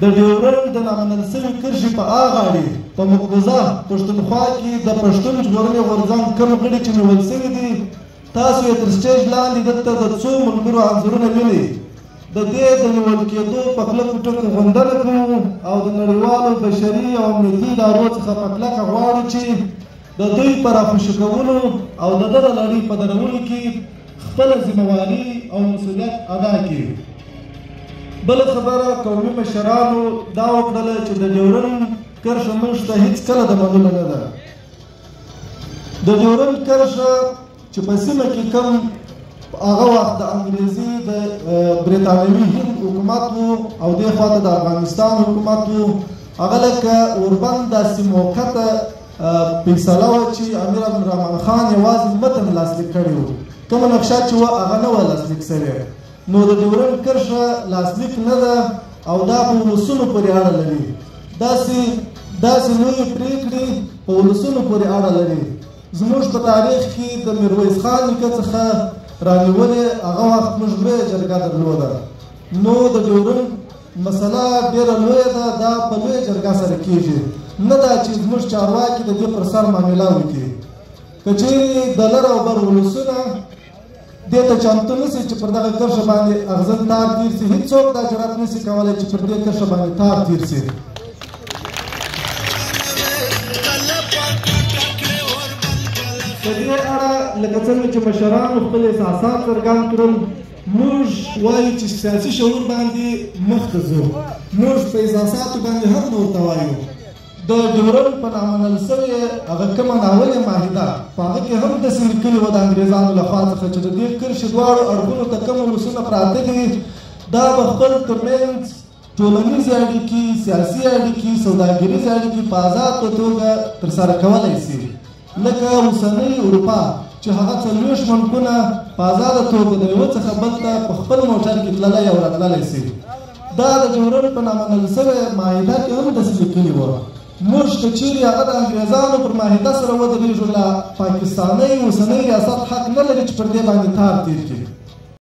د ډیورنډ د نامنل سوي کرښې په اغاړې په مقبوضه پښتونخوا کې د پښتون ژغورنې غورځنګ کوم غړي چې نیول سوي دي تاسو یې تر سټیج لاندې دلته د څو ملګرو انځورونه وینئ د دې د نیول کېدو په کلکو ټکو غندنه کوو او د نړیوالو بشري او امنیتي ادارو څخه په کلکه غواړو چې د دوی په راخوشي کولو او د دغه لړۍ په درولو کې خپله ذمهواري او مسؤلیت ادا کړي. بله خبره قومي مشرانو دا وکړله چې د ډیورنډ کرښه موږ ته هېڅکله د منلو نه ده. د ډیورنډ کرښه چې په سیمه کې کوم هغه وخت د انګریزي د برټانوي هند حکومت و او دې خواته د افغانستان حکومت و هغه لکه اوربند داسې موقته فیصله وه چې امیر عبدالرحمن خان یوازې متن لاسلیک کړی و کومه نقشه چې وه هغه نه وه لاسلیک سوې نو د ډیورنډ کرښه لاسلیک نه ده او دا په ولسونو پورې اړه لري. داسې لویې پرېکړې په ولسونو پورې اړه لري. زموږ په تاریخ کې د میرویس خان نیکه څخه رانیولې هغه وخت موږ لویه جرګه درلوده. نو د ډیورنډ مسله ډېره لویه ده دا په لویه جرګه سره کېږي نه دا چې زموږ چارواکي د دې پر سر معامله وکړي. که چیرې د لر او بر ولسونه دې ته چمتو نه سي چې پر دغه کرښه باندې اغزن تار تېر سي هېڅوک دا جرات نه سي کولی چې پر دې کرښه باندې تار تېر سي. په دې اړه لکه څنګه چې مشرانو خپل احساسات څرګند کړل موږ وایو چې سیاسي شعور باندې مخته ځو. موږ په احساساتو باندې هم نه ورته وایو. د ډیورنډ په نامنل سوې هغه کومه ناولې معاهده په هغه کې هم داسې لیکلي وه د انګریزانو لخوا څخه چې د دې کرښې دواړو اړخونو ته کوم ولسونه پراته دي دا به خپل ترمنځ ټولنیزې اړیکې سیاسي اړیکې سوداګریزې اړیکې په ازاده توګه ترسره کولی سي لکه اوسنۍ اروپا چې هغه 40 ملکونه په ازاده توګه د یوه څخه بل ته په خپل موټر کې تللی او راتللی سي. دا د ډیورنډ په نامنل سوې معاهده کې هم داسې لیکلي وه. موږ که چیرې هغه د انګریزانو پر معاهده سره ودرېږو له پاکستانۍ اوسنۍ ریاست حق نه لري چې پر دې باندې تار تېر کړي.